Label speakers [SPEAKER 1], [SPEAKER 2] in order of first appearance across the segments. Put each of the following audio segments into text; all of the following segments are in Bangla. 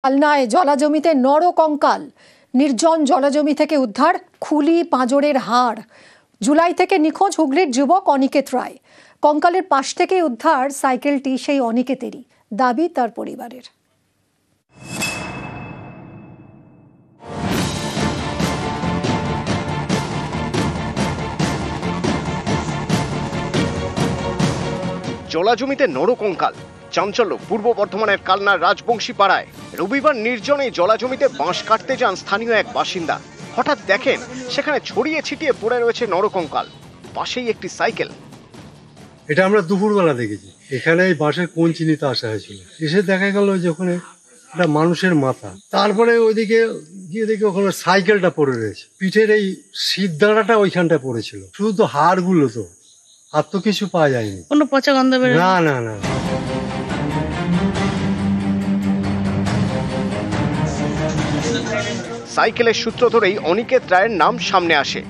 [SPEAKER 1] কালনায় জলাজমিতে নরকঙ্কাল, নির্জন জলাজমি থেকে উদ্ধার খুলি পাঁজরের হাড়। জুলাই থেকে নিখোঁজ হুগলির যুবক অনিকেত রায়। কঙ্কালের পাশ থেকে উদ্ধার সাইকেলটি সেই অনিকেতেরই, দাবি তার পরিবারের।
[SPEAKER 2] জলাজমিতে নরকঙ্কাল, চাঞ্চল্য পূর্ব বর্ধমানের কালনার রাজবংশী পাড়ায়। রবিবার নির্জনে জলাজমিতে বাঁশ কাটতে যান স্থানীয় এক বাসিন্দা। হঠাৎ দেখেন সেখানে ছড়িয়ে ছিটিয়ে পড়ে রয়েছে নরকঙ্কাল, পাশেই একটি সাইকেল।
[SPEAKER 3] এটা আমরা দুপুরবেলা দেখেছি। এখানে এই বাঁশের কঞ্চি নিতে আসা হয়েছিল, এসে দেখা গেল যে ওখানে একটা মানুষের মাথা। তারপরে ওইদিকে গিয়ে দেখি ওখানে সাইকেলটা পড়ে রয়েছে, পিঠের এই সিদ্ধারাটা ওইখানটায় পড়েছিল। শুধু তো হাড়গুলো, তো আর তো কিছু পাওয়া যায়নি।
[SPEAKER 4] কোনো পচা গন্ধ বের
[SPEAKER 3] না না না।
[SPEAKER 2] সাইকেলের সূত্র ধরেই অনিকেত রায়ের নাম সামনে আসে।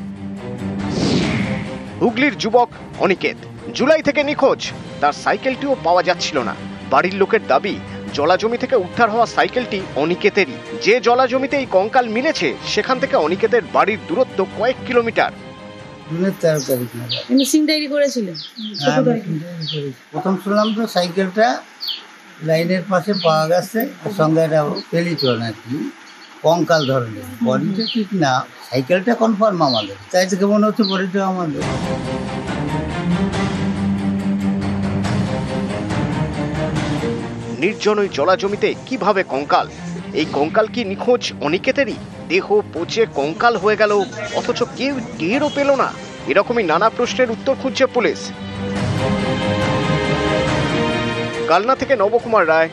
[SPEAKER 2] হুগলির যুবক অনিকেত জুলাই থেকে নিখোঁজ, তার সাইকেলটিও পাওয়া যাচ্ছিল না। বাড়ির লোকের দাবি, জলাজমি থেকে উদ্ধার হওয়া সাইকেলটি অনিকেতেরই। যে জলাজমিতে এই কঙ্কাল মিলেছে সেখান থেকে অনিকেতের বাড়ির দূরত্ব কয়েক কিলোমিটার।
[SPEAKER 5] প্রথম শুনলাম তো সাইকেলটা লাইনের পাশে পাওয়া গেছে, সঙ্গে একটা পেলিচল নাকি কঙ্কাল ধরনের। বডিটা ঠিক না, সাইকেলটা কনফার্ম আমাদের, তাই থেকে মনে হচ্ছে বডিটা আমাদের।
[SPEAKER 2] নির্জন ওই জলাজমিতে কিভাবে কঙ্কাল? এই কঙ্কাল কি নিখোঁজ অনিকেতেরই? দেহ পচে কঙ্কাল হয়ে গেল, অথচ কেউ টেরও পেল না। এরকমই নানা প্রশ্নের উত্তর খুঁজছে পুলিশ। কালনা থেকে নবকুমার রায়,